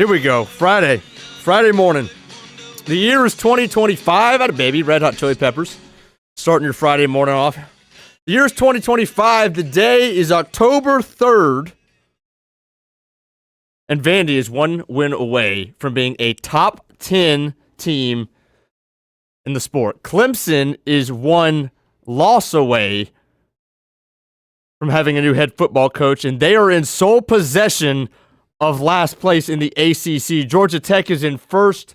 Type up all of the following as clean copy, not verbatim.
Here we go. Friday morning. The year is 2025. Atta baby, Red Hot Chili Peppers. Starting your Friday morning off. The year is 2025. The day is October 3rd. And Vandy is one win away from being a top 10 team in the sport. Clemson is one loss away from having a new head football coach, and they are in sole possession of last place in the ACC. Georgia Tech is in first.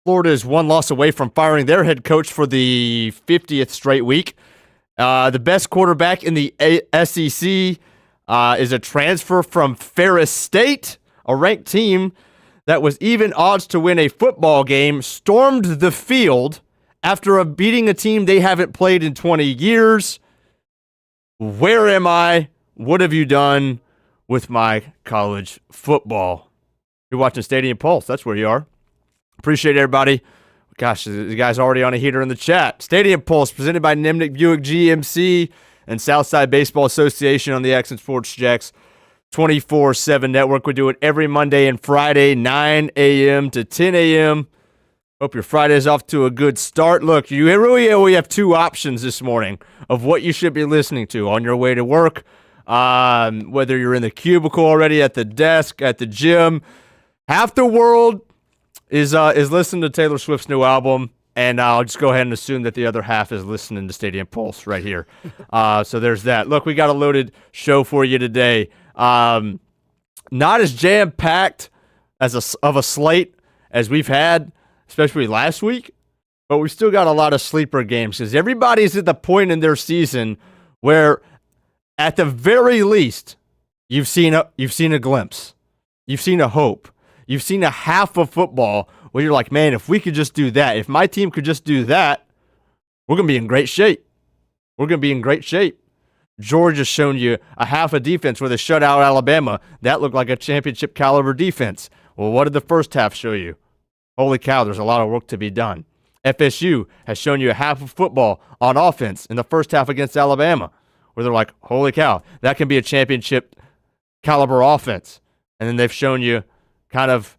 Florida is one loss away from firing their head coach for the 50th straight week. The best quarterback in the SEC is a transfer from Ferris State, a ranked team that was even odds to win a football game, stormed the field after beating a team they haven't played in 20 years. Where am I? What have you done with my college football? You're watching Stadium Pulse. That's where you are. Appreciate everybody. Gosh, the guy's already on a heater in the chat. Stadium Pulse presented by Nimnick Buick GMC and Southside Baseball Association on the Action Sports Jacks 24/7 network. We do it every Monday and Friday, 9 a.m. to 10 a.m. Hope your Friday's off to a good start. Look, you really only have two options this morning of what you should be listening to on your way to work. Whether you're in the cubicle already, at the desk, at the gym. Half the world is listening to Taylor Swift's new album, and I'll just go ahead and assume that the other half is listening to Stadium Pulse right here. So there's that. Look, we got a loaded show for you today. Not as jam-packed of a slate as we've had, especially last week, but we still got a lot of sleeper games because everybody's at the point in their season where, at the very least, you've seen a glimpse, you've seen a hope, you've seen a half of football where you're like, man, if we could just do that, if my team could just do that, we're gonna be in great shape. We're gonna be in great shape. Georgia's shown you a half a defense where they shut out Alabama. That looked like a championship caliber defense. Well, what did the first half show you? Holy cow, there's a lot of work to be done. FSU has shown you a half of football on offense in the first half against Alabama, where they're like, holy cow, that can be a championship caliber offense. And then they've shown you kind of,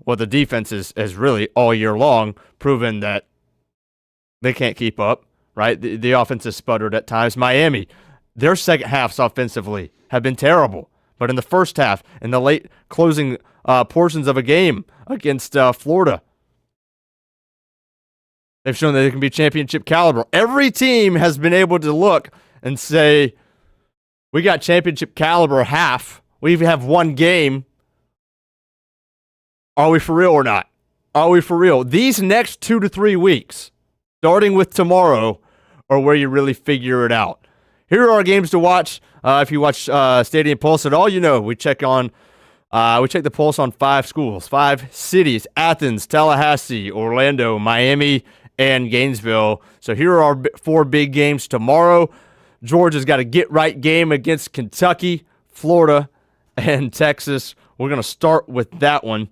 what the defense is really all year long, proven that they can't keep up, right? The offense has sputtered at times. Miami, their second halves offensively have been terrible. But in the first half, in the late closing portions of a game against Florida, they've shown that they can be championship caliber. Every team has been able to look and say, we got championship caliber half. We even have one game. Are we for real or not? Are we for real? These next 2 to 3 weeks, starting with tomorrow, are where you really figure it out. Here are our games to watch. If you watch Stadium Pulse at all, we check the pulse on 5 schools, 5 cities: Athens, Tallahassee, Orlando, Miami, and Gainesville. So here are our 4 big games tomorrow. Georgia's got a get-right game against Kentucky, Florida, and Texas. We're going to start with that one.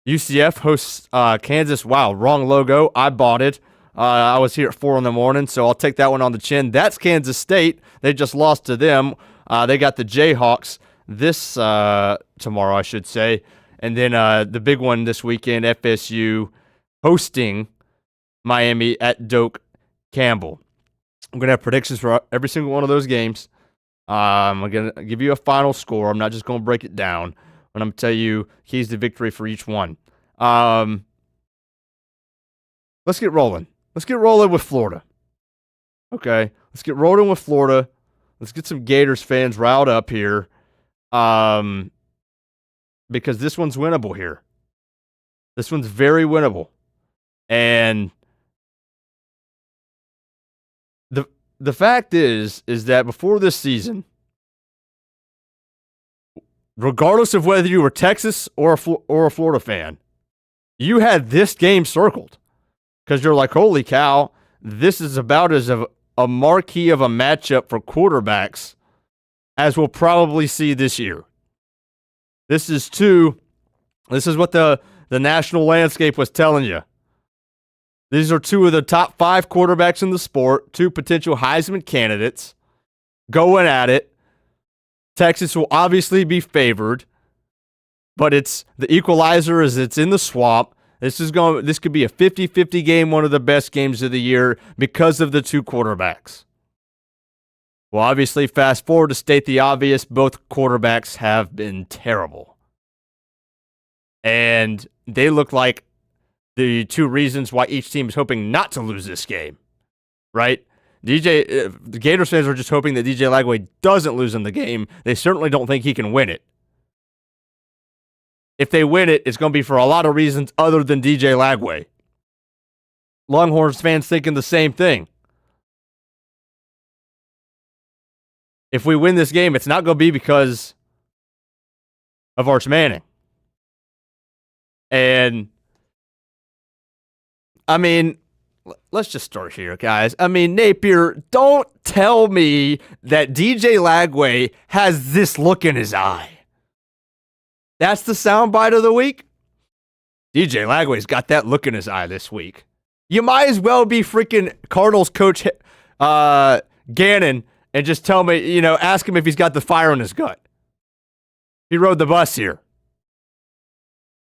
UCF hosts Kansas. Wow, wrong logo. I bought it. I was here at 4 in the morning, so I'll take that one on the chin. That's Kansas State. They just lost to them. They got the Jayhawks this tomorrow, I should say. And then the big one this weekend, FSU hosting Miami at Doak Campbell. I'm going to have predictions for every single one of those games. I'm going to give you a final score. I'm not just going to break it down, but I'm going to tell you keys to victory for each one. Let's get rolling. Let's get rolling with Florida. Okay, let's get rolling with Florida. Let's get some Gators fans riled up here, because this one's winnable here. This one's very winnable. And the fact is that before this season, regardless of whether you were Texas or a Florida fan, you had this game circled because you're like, holy cow, this is about as a marquee of a matchup for quarterbacks as we'll probably see this year. This is what the national landscape was telling you. These are 2 of the top 5 quarterbacks in the sport, 2 potential Heisman candidates going at it. Texas will obviously be favored. but it's the equalizer is it's in the swamp. This could be a 50-50 game, one of the best games of the year because of the two quarterbacks. Well, obviously, fast forward to state the obvious, both quarterbacks have been terrible. And they look like the two reasons why each team is hoping not to lose this game, right? The Gators fans are just hoping that DJ Lagway doesn't lose in the game. They certainly don't think he can win it. If they win it, it's going to be for a lot of reasons other than DJ Lagway. Longhorns fans thinking the same thing. If we win this game, it's not going to be because of Arch Manning. And, I mean, let's just start here, guys. I mean, Napier, don't tell me that DJ Lagway has this look in his eye. That's the soundbite of the week? DJ Lagway's got that look in his eye this week. You might as well be freaking Cardinals coach Gannon and just tell me, ask him if he's got the fire in his gut. He rode the bus here.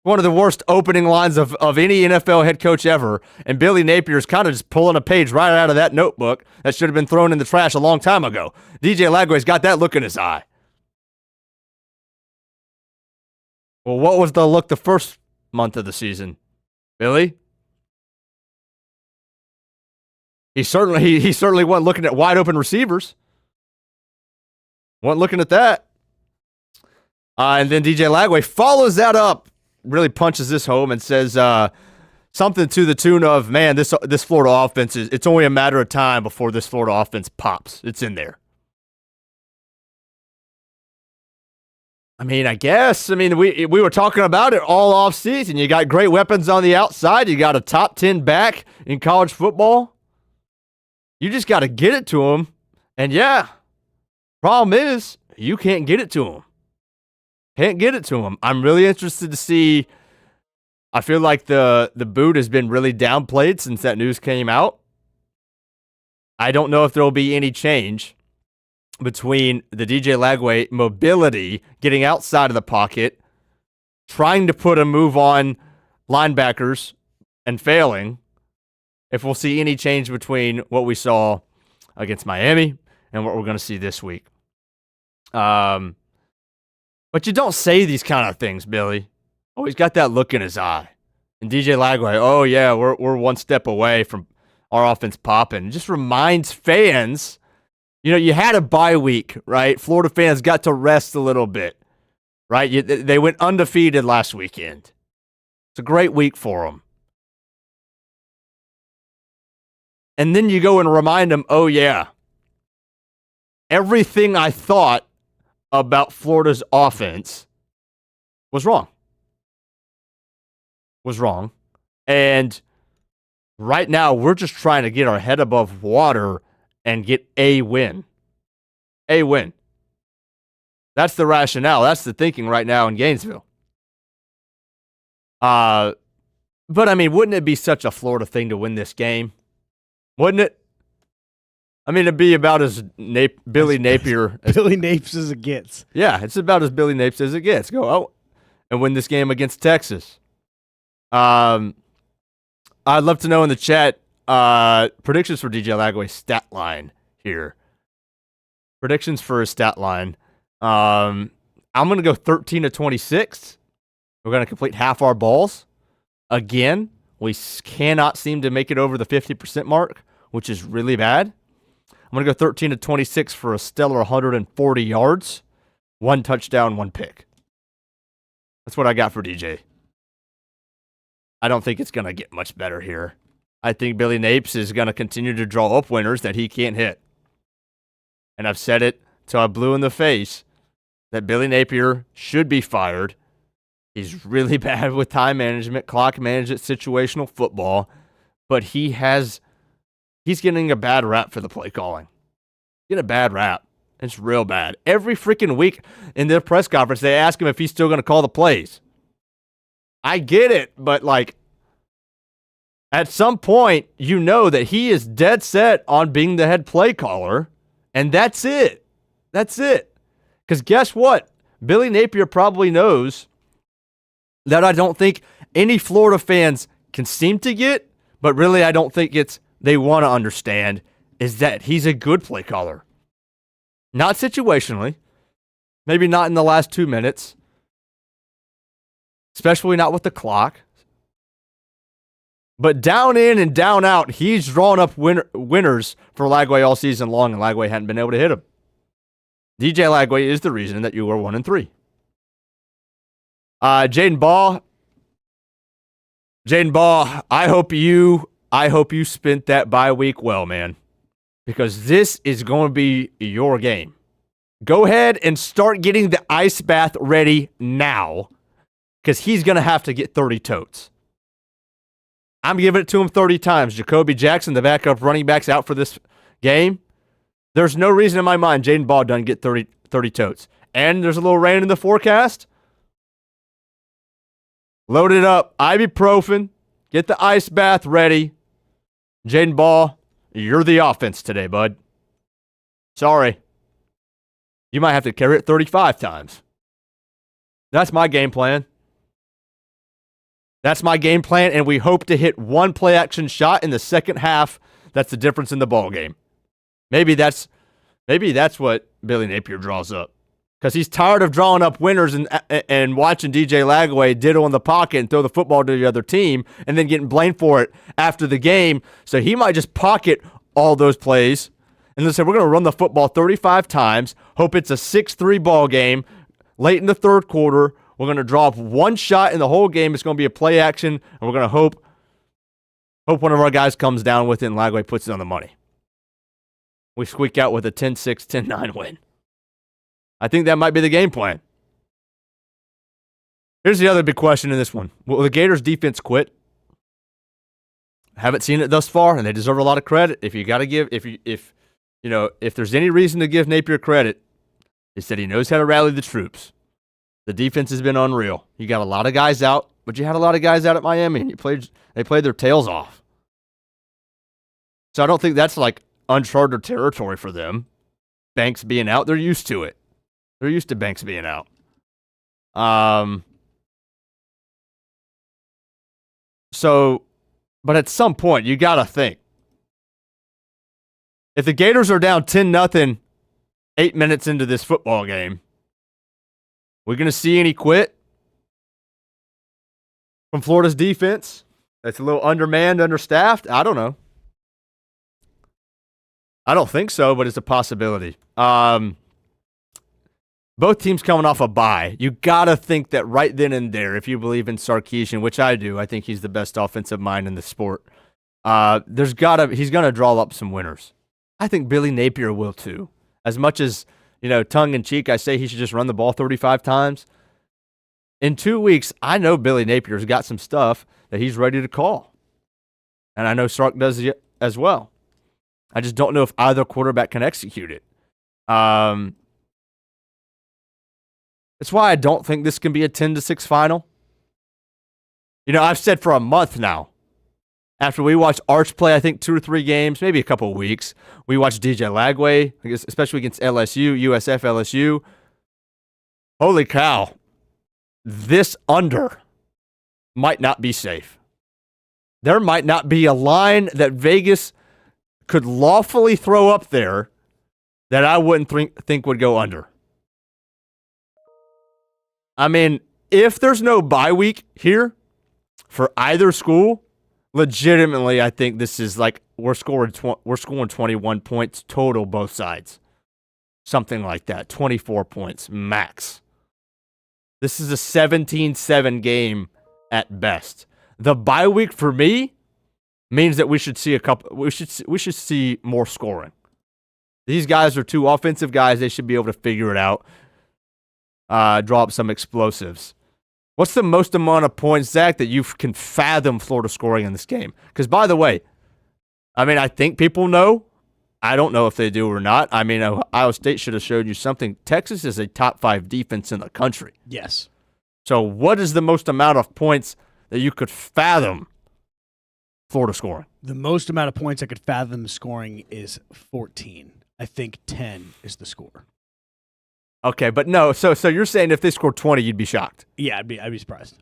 One of the worst opening lines of any NFL head coach ever, and Billy Napier's kind of just pulling a page right out of that notebook that should have been thrown in the trash a long time ago. DJ Lagway's got that look in his eye. Well, what was the look the first month of the season, Billy? He certainly wasn't looking at wide open receivers. Wasn't looking at that. And then DJ Lagway follows that up, really punches this home and says something to the tune of, man, this Florida offense it's only a matter of time before this Florida offense pops. It's in there. I mean, I guess. I mean, we were talking about it all off season. You got great weapons on the outside. You got a top 10 back in college football. You just got to get it to him. And yeah, problem is you can't get it to him. Can't get it to him. I'm really interested to see. I feel like the boot has been really downplayed since that news came out. I don't know if there will be any change between the DJ Lagway mobility, getting outside of the pocket, trying to put a move on linebackers and failing, if we'll see any change between what we saw against Miami and what we're going to see this week. But you don't say these kind of things, Billy. Oh, he's got that look in his eye. And DJ Lagway, oh yeah, we're one step away from our offense popping. It just reminds fans, you had a bye week, right? Florida fans got to rest a little bit, right? They went undefeated last weekend. It's a great week for them. And then you go and remind them, oh yeah, everything I thought about Florida's offense was wrong. And right now, we're just trying to get our head above water and get a win. A win. That's the rationale. That's the thinking right now in Gainesville. But, I mean, wouldn't it be such a Florida thing to win this game? Wouldn't it? I mean, it'd be about as Billy Napier. Billy Napes as it gets. Yeah, it's about as Billy Napes as it gets. Go out and win this game against Texas. I'd love to know in the chat predictions for DJ Lagway's stat line here. Predictions for his stat line. I'm going to go 13 to 26. We're going to complete half our balls. Again, we cannot seem to make it over the 50% mark, which is really bad. I'm going to go 13 to 26 for a stellar 140 yards, 1 touchdown, 1 pick. That's what I got for DJ. I don't think it's going to get much better here. I think Billy Napes is going to continue to draw up winners that he can't hit. And I've said it till I blew in the face that Billy Napier should be fired. He's really bad with time management, clock management, situational football, but he's getting a bad rap for the play calling. Get a bad rap. It's real bad. Every freaking week in their press conference, they ask him if he's still going to call the plays. I get it, but at some point, you know that he is dead set on being the head play caller, and that's it. That's it. Because guess what? Billy Napier probably knows that I don't think any Florida fans can seem to get, but really I don't think they want to understand, is that he's a good play caller. Not situationally, maybe not in the last 2 minutes, especially not with the clock. But down in and down out, he's drawn up winners for Lagway all season long, and Lagway hadn't been able to hit him. DJ Lagway is the reason that you were 1-3. Jaden Ball, I hope you spent that bye week well, man, because this is going to be your game. Go ahead and start getting the ice bath ready now, because he's going to have to get 30 totes. I'm giving it to him 30 times. Jacoby Jackson, the backup running back's out for this game. There's no reason in my mind Jaden Ball doesn't get 30 totes. And there's a little rain in the forecast. Load it up. Ibuprofen. Get the ice bath ready. Jaden Ball, you're the offense today, bud. Sorry. You might have to carry it 35 times. That's my game plan. That's my game plan, and we hope to hit one play-action shot in the second half. That's the difference in the ball game. Maybe that's what Billy Napier draws up, because he's tired of drawing up winners and watching DJ Lagway diddle in the pocket and throw the football to the other team and then getting blamed for it after the game. So he might just pocket all those plays and then say, we're going to run the football 35 times, hope it's a 6-3 ball game late in the third quarter. We're going to draw up one shot in the whole game. It's going to be a play action, and we're going to hope one of our guys comes down with it and Lagway puts it on the money. We squeak out with a 10-6, 10-9 win. I think that might be the game plan. Here's the other big question in this one. Will the Gators defense quit? Haven't seen it thus far, and they deserve a lot of credit. If there's any reason to give Napier credit, it's that he knows how to rally the troops. The defense has been unreal. You got a lot of guys out, but you had a lot of guys out at Miami, and they played their tails off. So I don't think that's like uncharted territory for them. Banks being out, they're used to it. They're used to Banks being out. But at some point, you got to think. If the Gators are down 10-0 8 minutes into this football game, we're going to see any quit from Florida's defense? That's a little undermanned, understaffed? I don't know. I don't think so, but it's a possibility. Both teams coming off a bye. You got to think that right then and there, if you believe in Sarkisian, which I do, I think he's the best offensive mind in the sport, he's going to draw up some winners. I think Billy Napier will too. As much as, tongue-in-cheek, I say he should just run the ball 35 times. In 2 weeks, I know Billy Napier's got some stuff that he's ready to call. And I know Sark does as well. I just don't know if either quarterback can execute it. That's why I don't think this can be a 10-6 final. I've said for a month now, after we watched Arch play, I think 2 or 3 games, maybe a couple of weeks, we watched DJ Lagway, especially against LSU, USF LSU. Holy cow. This under might not be safe. There might not be a line that Vegas could lawfully throw up there that I wouldn't think would go under. I mean, if there's no bye week here for either school, legitimately, I think this is like we're scoring 21 points total both sides. Something like that. 24 points max. This is a 17-7 game at best. The bye week for me means that we should see we should see more scoring. These guys are 2 offensive guys. They should be able to figure it out. Draw up some explosives. What's the most amount of points, Zach, that you can fathom Florida scoring in this game? Because, by the way, I think people know. I don't know if they do or not. Ohio State should have showed you something. Texas is a top 5 defense in the country. Yes. So what is the most amount of points that you could fathom Florida scoring? The most amount of points I could fathom scoring is 14. I think 10 is the score. Okay, but no. So you're saying if they scored 20, you'd be shocked? Yeah, I'd be surprised.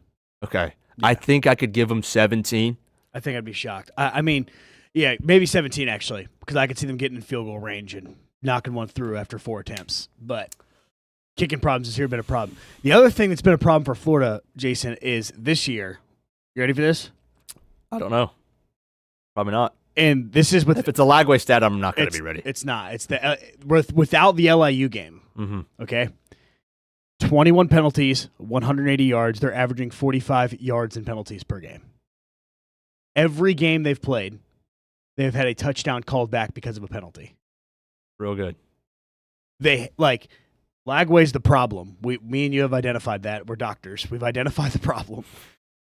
Okay. Yeah. I think I could give them 17. I think I'd be shocked. I mean, yeah, maybe 17 actually, because I could see them getting in field goal range and knocking one through after 4 attempts. But kicking problems has here been a problem. The other thing that's been a problem for Florida, Jason, is this year. You ready for this? I don't know. Probably not. And this is with If it's a Lagway stat, I'm not going to be ready. It's not. It's the without the LIU game. Mm-hmm. Okay. 21 penalties, 180 yards. They're averaging 45 yards in penalties per game. Every game they've played, they've had a touchdown called back because of a penalty. Real good. Lagway's the problem. Me and you have identified that. We're doctors. We've identified the problem.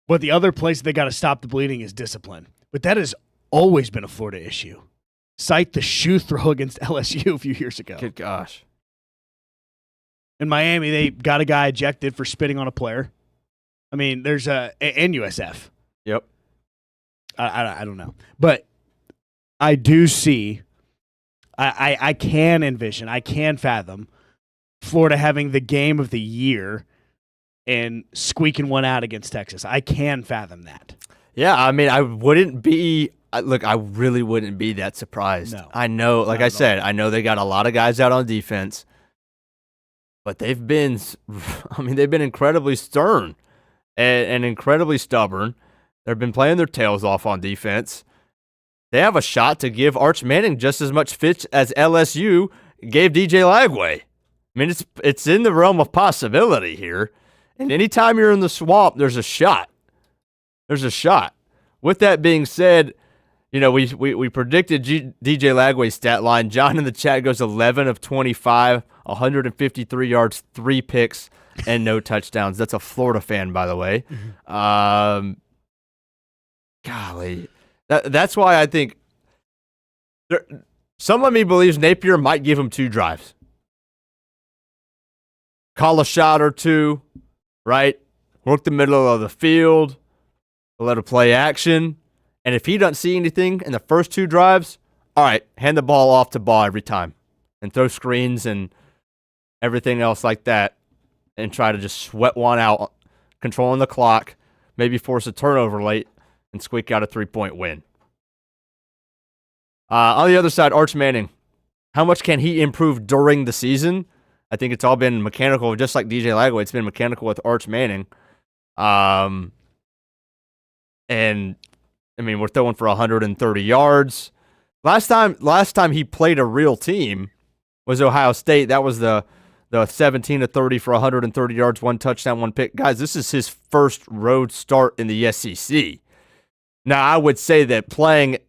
But the other place they got to stop the bleeding is discipline. But that has always been a Florida issue. Cite the shoe throw against LSU a few years ago. Good gosh. In Miami, they got a guy ejected for spitting on a player. I mean, there's and USF. Yep. I don't know. But I do see, I can envision, I can fathom Florida having the game of the year and squeaking one out against Texas. I can fathom that. Yeah, I mean, I wouldn't be – look, I really wouldn't be that surprised. No. I know, like I said, I know they got a lot of guys out on defense, but they've been incredibly stern and incredibly stubborn. They've been playing their tails off on defense. They have a shot to give Arch Manning just as much fits as LSU gave DJ Lagway. I mean, it's in the realm of possibility here. And anytime you're in the swamp, there's a shot. There's a shot. With that being said, you know, we predicted DJ Lagway's stat line. John in the chat goes 11 of 25, 153 yards, 3 picks, and no touchdowns. That's a Florida fan, by the way. Mm-hmm. Golly. That's why I think some of me believes Napier might give him 2 drives. Call a shot or 2, right? Work the middle of the field, let a play action. And if he doesn't see anything in the first 2 drives, all right, hand the ball off to Ball every time and throw screens and everything else like that and try to just sweat one out, controlling the clock, maybe force a turnover late and squeak out a 3-point win. On the other side, Arch Manning. How much can he improve during the season? I think it's all been mechanical, just like DJ Lagway. It's been mechanical with Arch Manning. And, I mean, we're throwing for 130 yards. Last time he played a real team was Ohio State. That was the 17-30 for 130 yards, 1 touchdown, 1 pick. Guys, this is his first road start in the SEC. Now, I would say that playing,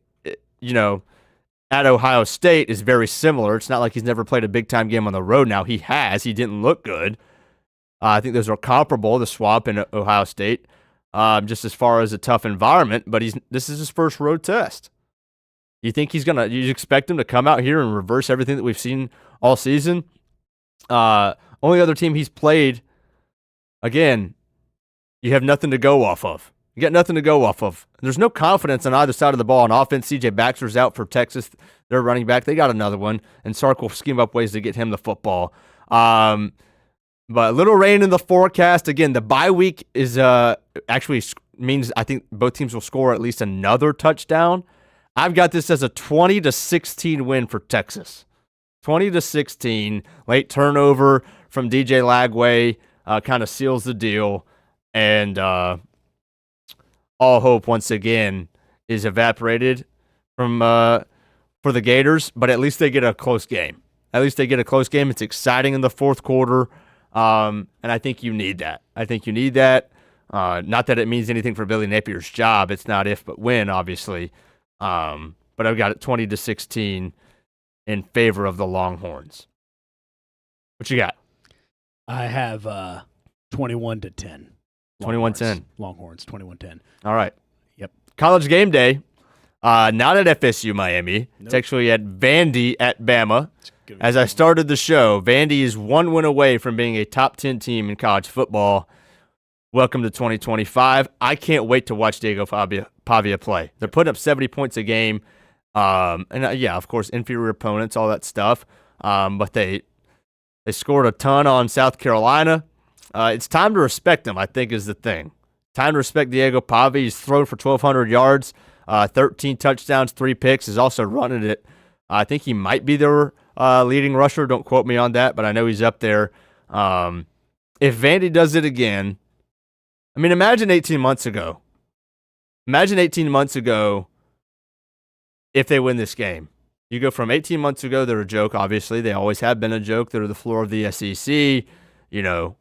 at Ohio State is very similar. It's not like he's never played a big-time game on the road now. He has. He didn't look good. I think those are comparable, the swap in Ohio State, just as far as a tough environment, but this is his first road test. You think you expect him to come out here and reverse everything that we've seen all season? Only other team he's played, again, you have nothing to go off of. You got nothing to go off of. There's no confidence on either side of the ball. On offense, C.J. Baxter's out for Texas. They're running back. They got another one, and Sark will scheme up ways to get him the football. But a little rain in the forecast. Again, the bye week is actually means I think both teams will score at least another touchdown. I've got this as a 20-16 win for Texas. 20-16. Late turnover from DJ Lagway kind of seals the deal. And all hope once again is evaporated for the Gators, but at least they get a close game. It's exciting in the fourth quarter, and I think you need that. Not that it means anything for Billy Napier's job. It's not if but when, obviously. But I've got it 20-16 in favor of the Longhorns. What you got? I have 21-10. 21-10. Longhorns, 21-10. All right. Yep. College game day. Not at FSU Miami. Nope. It's actually at Vandy at Bama. As I started the show, Vandy is 1 win away from being a top 10 team in college football. Welcome to 2025. I can't wait to watch Diego Pavia play. They're putting up 70 points a game. Of course, inferior opponents, all that stuff. But they scored a ton on South Carolina. It's time to respect them, I think, is the thing. time to respect Diego Pavia. He's thrown for 1,200 yards, 13 touchdowns, 3 picks. Is also running it. I think he might be their leading rusher. Don't quote me on that, but I know he's up there. If Vandy does it again, I mean, imagine 18 months ago. Imagine 18 months ago if they win this game. You go from 18 months ago, they're a joke, obviously. They always have been a joke. They're the floor of the SEC,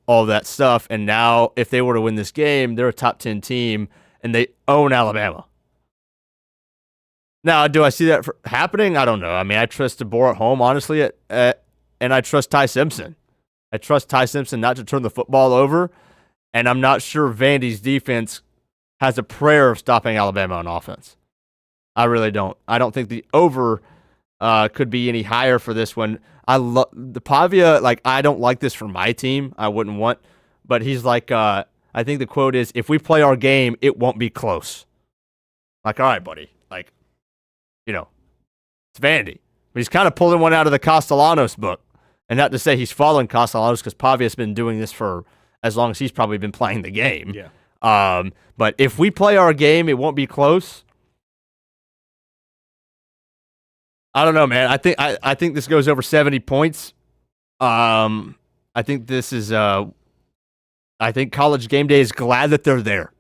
all that stuff. And now, if they were to win this game, they're a top 10 team, and they own Alabama. Now, do I see that happening? I don't know. I mean, I trust DeBoer at home, honestly, and I trust Ty Simpson. I trust Ty Simpson not to turn the football over, and I'm not sure Vandy's defense has a prayer of stopping Alabama on offense. I really don't. I don't think the over could be any higher for this one. I love the Pavia. Like, I don't like this for my team. I wouldn't want, but he's like, I think the quote is, "If we play our game, it won't be close." Like, all right, buddy. Like, it's Vandy. But he's kind of pulling one out of the Castellanos book, and not to say he's following Castellanos because Pavia's been doing this for as long as he's probably been playing the game. Yeah. But if we play our game, it won't be close. I don't know, man. I think this goes over 70 points. I think this is. I think College Game Day is glad that they're there.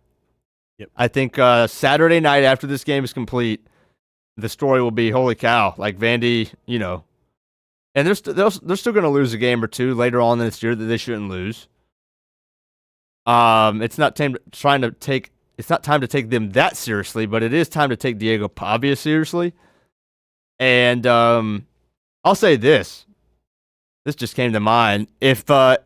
Yep. I think Saturday night after this game is complete, the story will be, holy cow, like Vandy, and they're still going to lose a game or two later on this year that they shouldn't lose. It's not time to take them that seriously, but it is time to take Diego Pavia seriously. And I'll say this. This just came to mind. If Vandy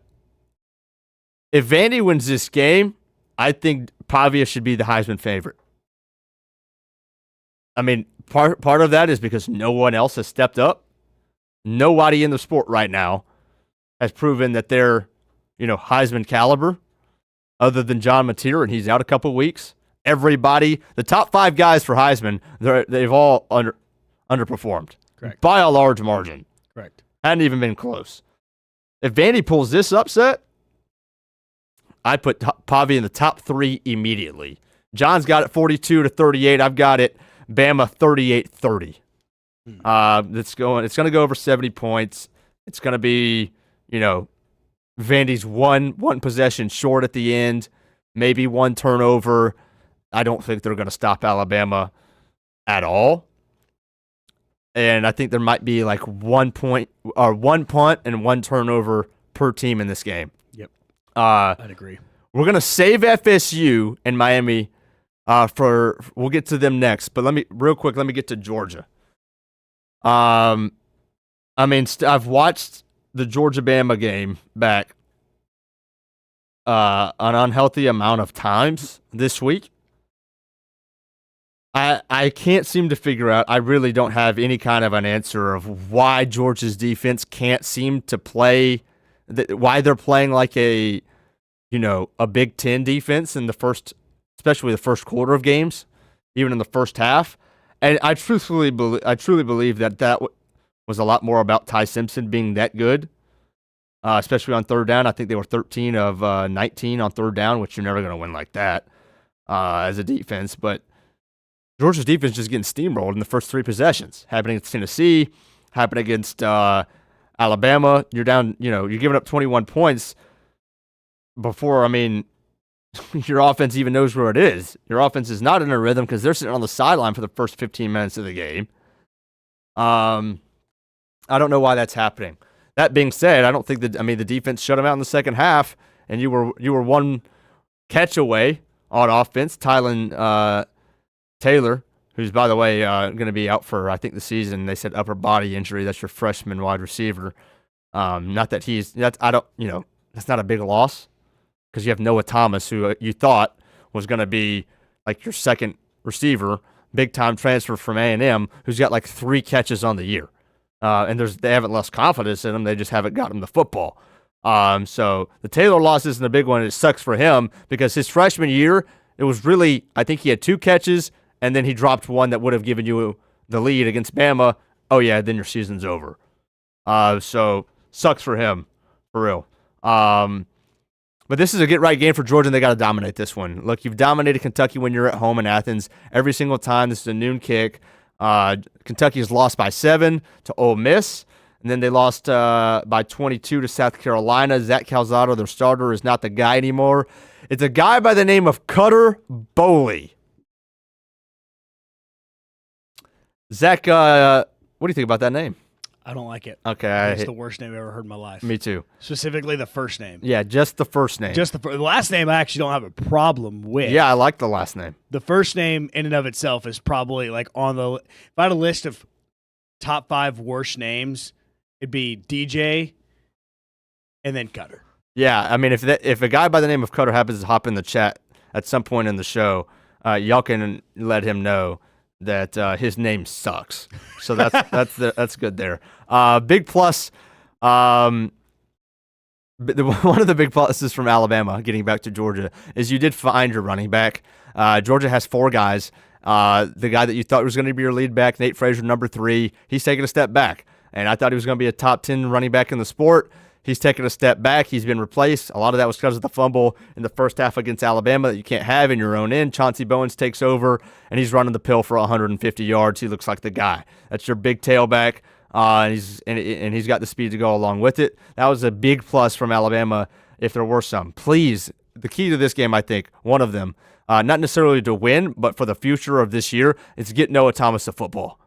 wins this game, I think Pavia should be the Heisman favorite. I mean, part of that is because no one else has stepped up. Nobody in the sport right now has proven that they're, Heisman caliber, other than John Mateer, and he's out a couple weeks. Everybody, the top 5 guys for Heisman, they've all underperformed. Correct. By a large margin. Correct. Hadn't even been close. If Vandy pulls this upset, I put Pavia in the top 3 immediately. John's got it 42-38. I've got it Bama 38-30. It's going to go over 70 points. It's going to be, Vandy's one possession short at the end, maybe one turnover. I don't think they're going to stop Alabama at all. And I think there might be like 1 point or 1 punt and 1 turnover per team in this game. Yep. I'd agree. We're going to save FSU and Miami we'll get to them next, but let me get to Georgia. I've watched the Georgia-Bama game back an unhealthy amount of times this week. I can't seem to figure out, I really don't have any kind of an answer of why Georgia's defense can't seem to play, why they're playing like a Big Ten defense in especially the first quarter of games, even in the first half. And I truly believe that was a lot more about Ty Simpson being that good, especially on third down. I think they were 13 of 19 on third down, which you're never going to win like that as a defense. But Georgia's defense just getting steamrolled in the first 3 possessions. Happening against Tennessee, happened against Alabama. You're down, you're giving up 21 points before, your offense even knows where it is. Your offense is not in a rhythm because they're sitting on the sideline for the first 15 minutes of the game. I don't know why that's happening. That being said, I don't think the defense shut them out in the second half, and you were 1 catch away on offense. Tylan Taylor, who's, by the way, going to be out for, I think, the season. They said upper body injury. That's your freshman wide receiver. Not that that's not a big loss because you have Noah Thomas, who you thought was going to be like your second receiver, big-time transfer from A&M, who's got like 3 catches on the year. And they haven't lost confidence in him. They just haven't got him the football. So the Taylor loss isn't a big one. It sucks for him because his freshman year, it was really, I think he had 2 catches, and then he dropped one that would have given you the lead against Bama. Oh, yeah, then your season's over. So sucks for him, for real. But this is a get-right game for Georgia, and they got to dominate this one. Look, you've dominated Kentucky when you're at home in Athens every single time. This is a noon kick. Kentucky has lost by 7 to Ole Miss, and then they lost by 22 to South Carolina. Zach Calzado, their starter, is not the guy anymore. It's a guy by the name of Cutter Boley. Zach, what do you think about that name? I don't like it. Okay. It's the worst name I've ever heard in my life. Me too. Specifically the first name. Yeah, just the first name. The last name I actually don't have a problem with. Yeah, I like the last name. The first name in and of itself is probably like on the – if I had a list of top 5 worst names, it'd be DJ and then Cutter. Yeah, I mean, if a guy by the name of Cutter happens to hop in the chat at some point in the show, y'all can let him know that his name sucks. So that's good there. Big plus. One of the big pluses from Alabama, getting back to Georgia, is you did find your running back. Georgia has 4 guys. The guy that you thought was going to be your lead back, Nate Frazier, number 3, he's taking a step back. And I thought he was going to be a top 10 running back in the sport. He's taken a step back. He's been replaced. A lot of that was because of the fumble in the first half against Alabama that you can't have in your own end. Chauncey Bowens takes over, and he's running the pill for 150 yards. He looks like the guy. That's your big tailback, and he's got the speed to go along with it. That was a big plus from Alabama if there were some. Please, the key to this game, I think, one of them, not necessarily to win, but for the future of this year, is get Noah Thomas to football.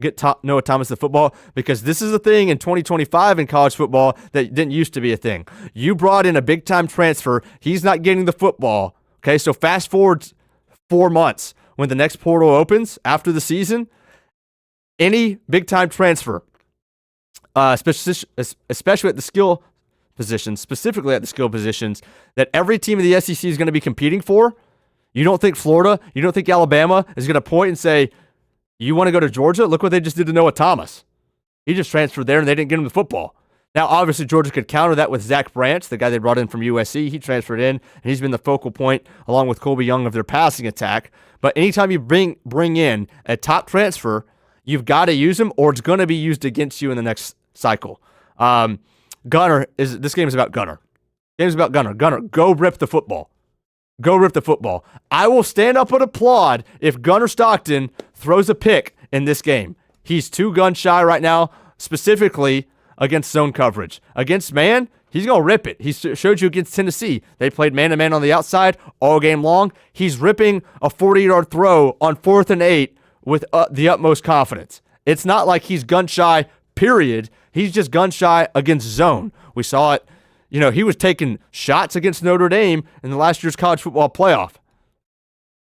Get Noah Thomas to football, because this is a thing in 2025 in college football that didn't used to be a thing. You brought in a big-time transfer. He's not getting the football. Okay, so fast forward 4 months when the next portal opens after the season. Any big-time transfer, especially at the skill positions, specifically at the skill positions, that every team in the SEC is going to be competing for, you don't think Florida, you don't think Alabama is going to point and say, you want to go to Georgia? Look what they just did to Noah Thomas. He just transferred there, and they didn't get him the football. Now, obviously, Georgia could counter that with Zach Branch, the guy they brought in from USC. He transferred in, and he's been the focal point, along with Colby Young, of their passing attack. But anytime you bring in a top transfer, you've got to use him, or it's going to be used against you in the next cycle. This game is about Gunner. Game's about Gunner. Gunner, go rip the football. Go rip the football. I will stand up and applaud if Gunner Stockton throws a pick in this game. He's 2 gun shy right now, specifically against zone coverage. Against man, he's going to rip it. He showed you against Tennessee. They played man-to-man on the outside all game long. He's ripping a 40-yard throw on 4th and 8 with the utmost confidence. It's not like he's gun shy, period. He's just gun shy against zone. We saw it. You know, he was taking shots against Notre Dame in the last year's college football playoff.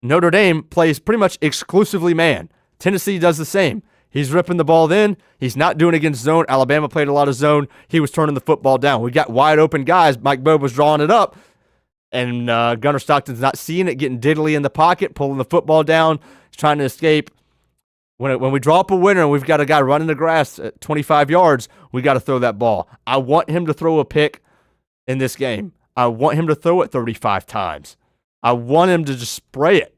Notre Dame plays pretty much exclusively man. Tennessee does the same. He's ripping the ball then. He's not doing it against zone. Alabama played a lot of zone. He was turning the football down. We got wide open guys. Mike Bowe was drawing it up, and Gunner Stockton's not seeing it, getting diddly in the pocket, pulling the football down, trying to escape. When we draw up a winner and we've got a guy running the grass at 25 yards, we got to throw that ball. I want him to throw a pick in this game. I want him to throw it 35 times. I want him to just spray it.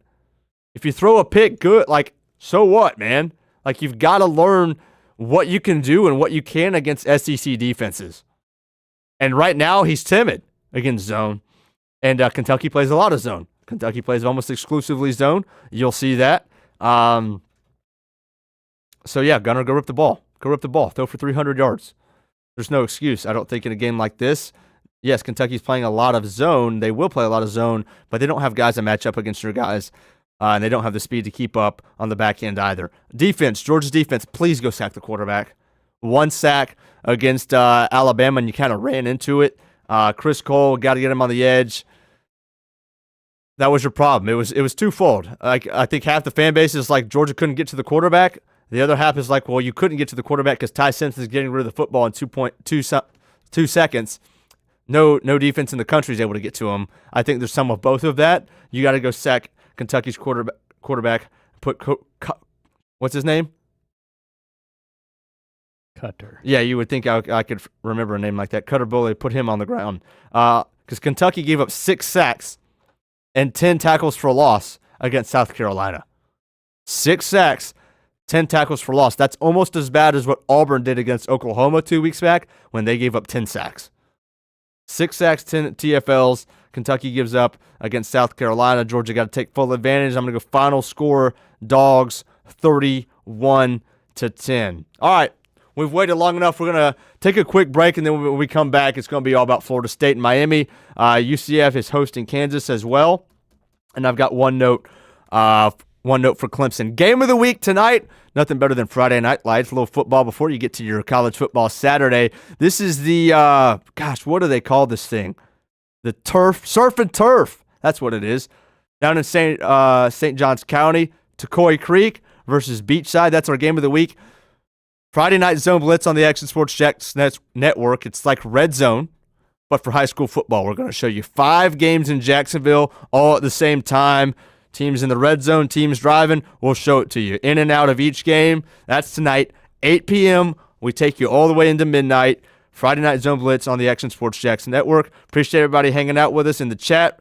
If you throw a pick, good. Like, so what, man? Like, you've got to learn what you can do and what you can against SEC defenses. And right now, he's timid against zone. And Kentucky plays a lot of zone. Kentucky plays almost exclusively zone. You'll see that. So, yeah, Gunner, go rip the ball. Go rip the ball. Throw for 300 yards. There's no excuse, I don't think, in a game like this. Yes, Kentucky's playing a lot of zone. They will play a lot of zone, but they don't have guys that match up against your guys, and they don't have the speed to keep up on the back end either. Defense, Georgia's defense, please go sack the quarterback. 1 sack against Alabama, and you kind of ran into it. Chris Cole, got to get him on the edge. That was your problem. It was twofold. I think half the fan base is like Georgia couldn't get to the quarterback. The other half is like, well, you couldn't get to the quarterback because Ty Simpson's getting rid of the football in 2.2 seconds. No defense in the country is able to get to him. I think there's some of both of that. You got to go sack Kentucky's quarterback. What's his name? Cutter. Yeah, you would think I could remember a name like that. Cutter Boley, put him on the ground. Because Kentucky gave up 6 sacks and 10 tackles for loss against South Carolina. 6 sacks, 10 tackles for loss. That's almost as bad as what Auburn did against Oklahoma 2 weeks back when they gave up 10 sacks. 6 sacks, 10 TFLs. Kentucky gives up against South Carolina. Georgia got to take full advantage. I'm going to go final score, Dogs 31-10. All right, we've waited long enough. We're going to take a quick break, and then when we come back, it's going to be all about Florida State and Miami. UCF is hosting Kansas as well. And I've got one note for Clemson. Game of the week tonight. Nothing better than Friday Night Lights. A little football before you get to your college football Saturday. This is the, what do they call this thing? The surf and turf. That's what it is. Down in St. Johns County, Tucoy Creek versus Beachside. That's our game of the week. Friday Night Zone Blitz on the Action Sports Jacks Network. It's like Red Zone, but for high school football. We're going to show you 5 games in Jacksonville all at the same time. Teams in the red zone, teams driving, we'll show it to you. In and out of each game. That's tonight, 8 p.m. We take you all the way into midnight. Friday Night Zone Blitz on the Action Sports Jackson Network. Appreciate everybody hanging out with us in the chat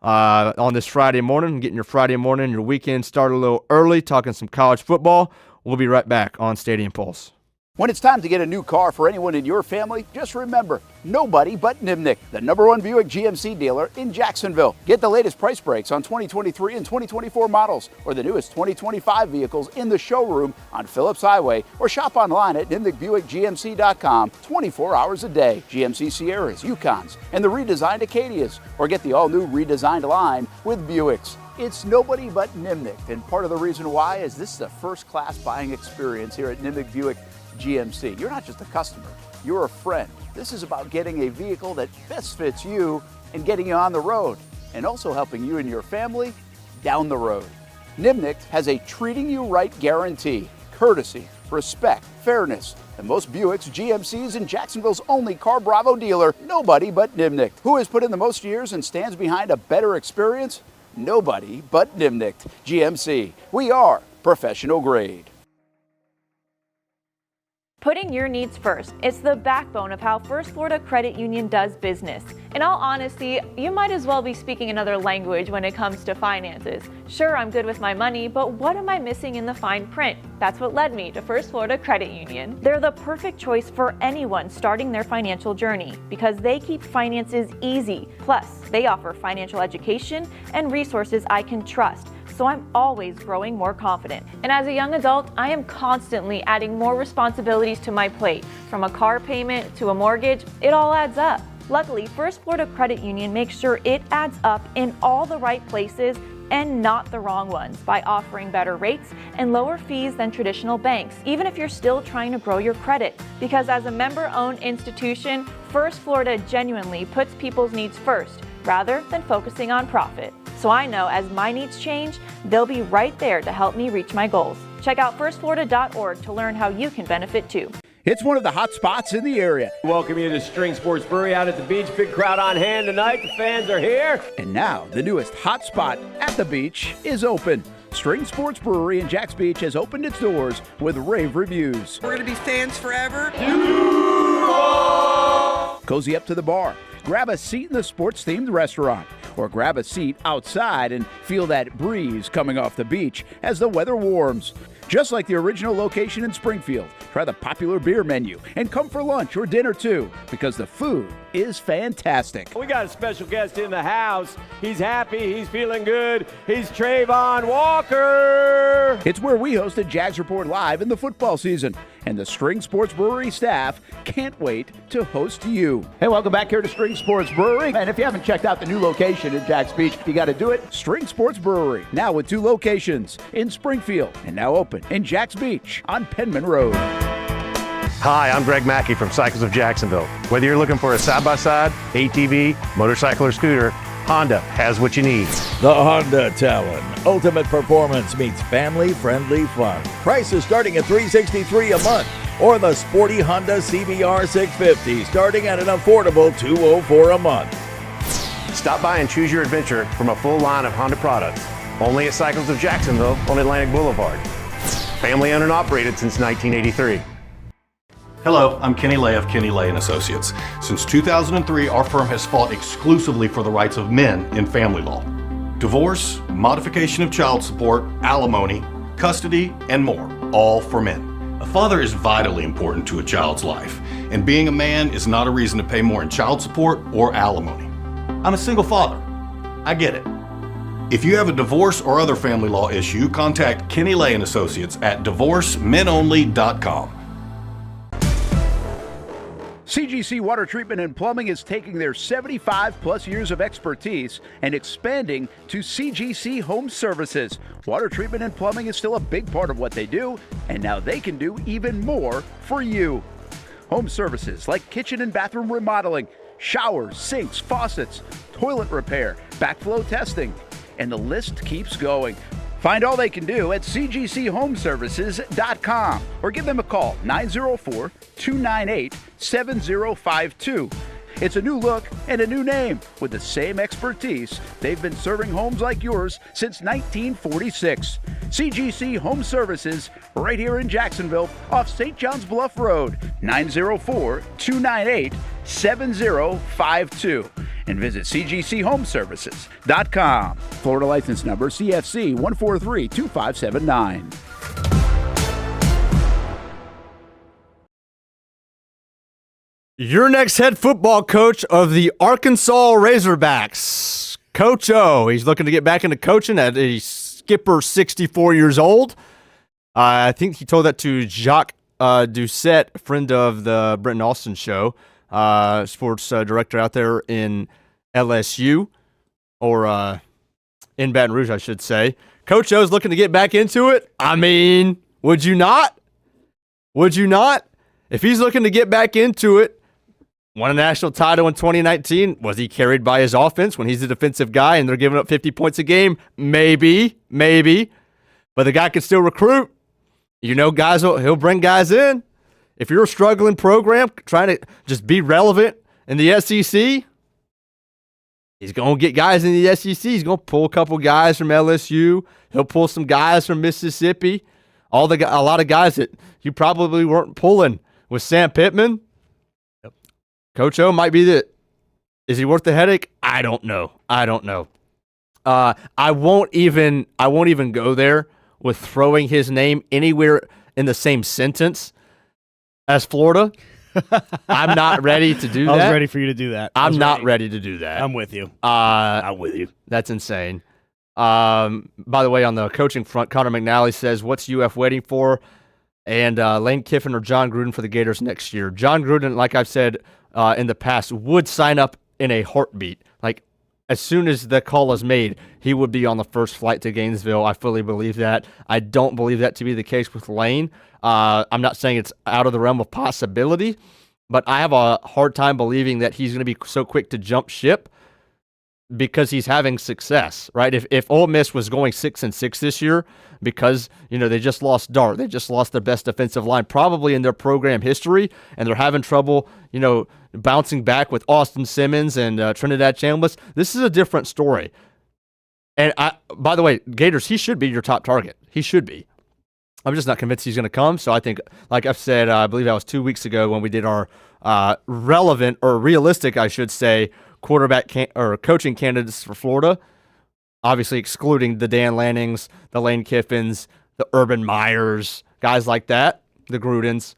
on this Friday morning, getting your Friday morning, your weekend started a little early, talking some college football. We'll be right back on Stadium Pulse. When it's time to get a new car for anyone in your family, just remember, nobody but Nimnick, the #1 Buick GMC dealer in Jacksonville. Get the latest price breaks on 2023 and 2024 models or the newest 2025 vehicles in the showroom on Phillips Highway or shop online at nimnickbuickgmc.com 24 hours a day. GMC Sierras, Yukons, and the redesigned Acadias, or get the all-new redesigned line with Buicks. It's nobody but Nimnick, and part of the reason why is this is a first-class buying experience here at Nimnick Buick GMC. You're not just a customer, you're a friend. This is about getting a vehicle that best fits you and getting you on the road, and also helping you and your family down the road. Nimnick has a treating you right guarantee, courtesy, respect, fairness, and most Buicks, GMCs, and Jacksonville's only Car Bravo dealer, nobody but Nimnick. Who has put in the most years and stands behind a better experience? Nobody but Nimnick GMC. We are professional grade. Putting your needs first. It's the backbone of how First Florida Credit Union does business. In all honesty, you might as well be speaking another language when it comes to finances. Sure, I'm good with my money, but what am I missing in the fine print? That's what led me to First Florida Credit Union. They're the perfect choice for anyone starting their financial journey because they keep finances easy. Plus, they offer financial education and resources I can trust. So I'm always growing more confident. And as a young adult, I am constantly adding more responsibilities to my plate. From a car payment to a mortgage, it all adds up. Luckily, First Florida Credit Union makes sure it adds up in all the right places and not the wrong ones by offering better rates and lower fees than traditional banks, even if you're still trying to grow your credit. Because as a member-owned institution, First Florida genuinely puts people's needs first rather than focusing on profit. So I know as my needs change, they'll be right there to help me reach my goals. Check out firstflorida.org to learn how you can benefit too. It's one of the hot spots in the area. Welcome you to String Sports Brewery out at the beach. Big crowd on hand tonight. The fans are here. And now the newest hot spot at the beach is open. String Sports Brewery in Jax Beach has opened its doors with rave reviews. We're going to be fans forever. Cozy up to the bar. Grab a seat in the sports-themed restaurant, or grab a seat outside and feel that breeze coming off the beach as the weather warms. Just like the original location in Springfield, try the popular beer menu and come for lunch or dinner too, because the food is fantastic. We got a special guest in the house. He's happy. He's feeling good. He's Trayvon Walker. It's where we hosted Jags Report Live in the football season, and the String Sports Brewery staff can't wait to host you. Hey, welcome back here to String Sports Brewery. And if you haven't checked out the new location in Jax Beach, you got to do it. String Sports Brewery, now with 2 locations in Springfield and now open in Jax Beach on Penman Road. Hi, I'm Greg Mackey from Cycles of Jacksonville. Whether you're looking for a side-by-side, ATV, motorcycle, or scooter, Honda has what you need. The Honda Talon. Ultimate performance meets family-friendly fun. Prices starting at $363 a month. Or the sporty Honda CBR 650 starting at an affordable $204 a month. Stop by and choose your adventure from a full line of Honda products. Only at Cycles of Jacksonville on Atlantic Boulevard. Family owned and operated since 1983. Hello, I'm Kenny Lay of Kenny Lay & Associates. Since 2003, our firm has fought exclusively for the rights of men in family law. Divorce, modification of child support, alimony, custody, and more, all for men. A father is vitally important to a child's life. and being a man is not a reason to pay more in child support or alimony. I'm a single father. I get it. If you have a divorce or other family law issue, contact Kenny Lay and Associates at divorcemenonly.com. CGC Water Treatment and Plumbing is taking their 75-plus years of expertise and expanding to CGC Home Services. Water treatment and plumbing is still a big part of what they do, and now they can do even more for you. Home services like kitchen and bathroom remodeling, showers, sinks, faucets, toilet repair, backflow testing, and the list keeps going. Find all they can do at cgchomeservices.com or give them a call, 904-298-7052. It's a new look and a new name with the same expertise. They've been serving homes like yours since 1946. CGC Home Services, right here in Jacksonville off St. John's Bluff Road, 904-298-7052. And visit cgchomeservices.com. Florida license number CFC 1432579. Your next head football coach of the Arkansas Razorbacks, Coach O. He's looking to get back into coaching at a skipper 64 years old. I think he told that to Jacques Doucette, friend of the Brenton Austin show. Sports director out there in LSU, or in Baton Rouge, I should say. Coach O's looking to get back into it. I mean, would you not? Would you not? If he's looking to get back into it, won a national title in 2019. Was he carried by his offense when he's a defensive guy and they're giving up 50 points a game? Maybe. But the guy can still recruit. You know, guys, he'll bring guys in. If you're a struggling program trying to just be relevant in the SEC, he's going to get guys in the SEC. He's going to pull a couple guys from LSU. He'll pull some guys from Mississippi. A lot of guys that you probably weren't pulling with Sam Pittman. Yep. Coach O might be the. Is he worth the headache? I don't know. I won't even go there with throwing his name anywhere in the same sentence as Florida. I'm not ready to do that. I was ready for you to do that. I'm not ready to do that. I'm with you. I'm with you. That's insane. By the way, on the coaching front, Connor McNally says, what's UF waiting for? And Lane Kiffin or John Gruden for the Gators next year. John Gruden, like I've said in the past, would sign up in a heartbeat. Like, as soon as the call is made, he would be on the first flight to Gainesville. I fully believe that. I don't believe that to be the case with Lane. I'm not saying it's out of the realm of possibility, but I have a hard time believing that he's going to be so quick to jump ship because he's having success, right? If Ole Miss was going 6-6 this year because, they just lost Dart, they just lost their best defensive line probably in their program history, and they're having trouble, bouncing back with Austin Simmons and Trinidad Chambliss, this is a different story. And by the way, Gators, he should be your top target. He should be. I'm just not convinced he's going to come. So I think, like I've said, I believe that was 2 weeks ago when we did our relevant or realistic, I should say, quarterback or coaching candidates for Florida. Obviously excluding the Dan Lannings, the Lane Kiffins, the Urban Meyers, guys like that, the Grudens.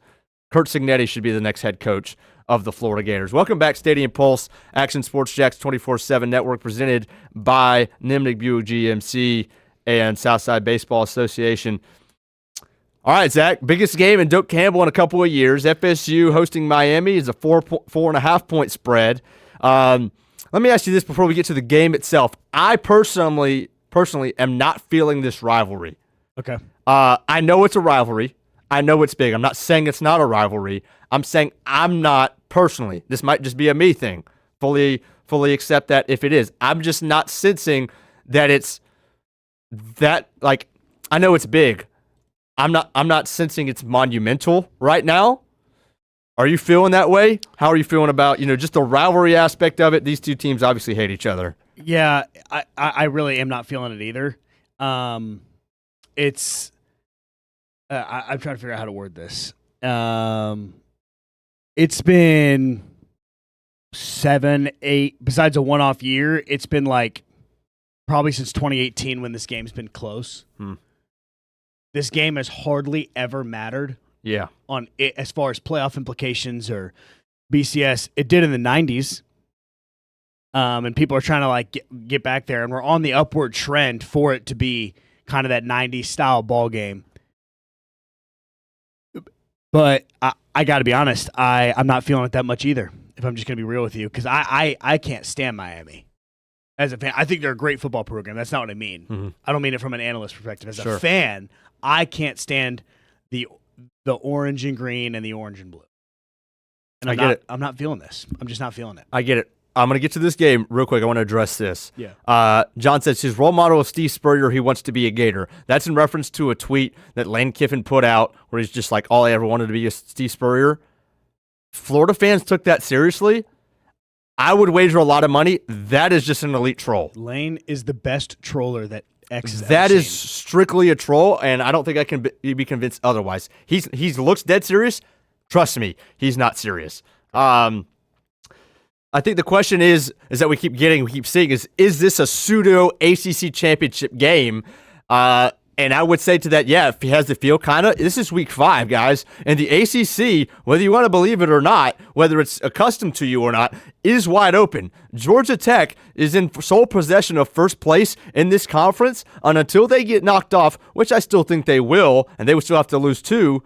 Kurt Cignetti should be the next head coach of the Florida Gators. Welcome back, Stadium Pulse, Action Sports Jacks 24/7 Network, presented by Nimnik Buick GMC and Southside Baseball Association. All right, Zach, biggest game in Doak Campbell in a couple of years. FSU hosting Miami is a 4.5 point spread. Let me ask you this before we get to the game itself. I personally am not feeling this rivalry. Okay. I know it's a rivalry. I know it's big. I'm not saying it's not a rivalry. I'm saying I'm not personally. This might just be a me thing. Fully accept that if it is. I'm just not sensing that it's that, like, I know it's big. I'm not sensing it's monumental right now. Are you feeling that way? How are you feeling about, just the rivalry aspect of it? These two teams obviously hate each other. Yeah, I really am not feeling it either. It's I'm trying to figure out how to word this. It's been 7, 8, besides a one-off year, it's been like probably since 2018 when this game's been close. This game has hardly ever mattered Yeah. on it as far as playoff implications or BCS. It did in the 90s. And people are trying to like get back there, and we're on the upward trend for it to be kind of that 90s style ball game. But I got to be honest, I'm not feeling it that much either, if I'm just going to be real with you, because I can't stand Miami. As a fan, I think they're a great football program. That's not what I mean. Mm-hmm. I don't mean it from an analyst perspective. As a fan, I can't stand the orange and green and the orange and blue. And I'm not feeling this. I'm just not feeling it. I get it. I'm going to get to this game real quick. I want to address this. Yeah. John says his role model is Steve Spurrier. He wants to be a Gator. That's in reference to a tweet that Lane Kiffin put out where he's just like, all I ever wanted to be is Steve Spurrier. Florida fans took that seriously. I would wager a lot of money. That is just an elite troll. Lane is the best troller that X has That ever is seen. strictly a troll, and I don't think I can be convinced otherwise. He looks dead serious. Trust me, he's not serious. I think the question is that we keep seeing is this a pseudo ACC championship game? And I would say to that, yeah, if he has the feel, kind of. This is week 5, guys. And the ACC, whether you want to believe it or not, whether it's accustomed to you or not, is wide open. Georgia Tech is in sole possession of first place in this conference. And until they get knocked off, which I still think they will, and they would still have to lose 2,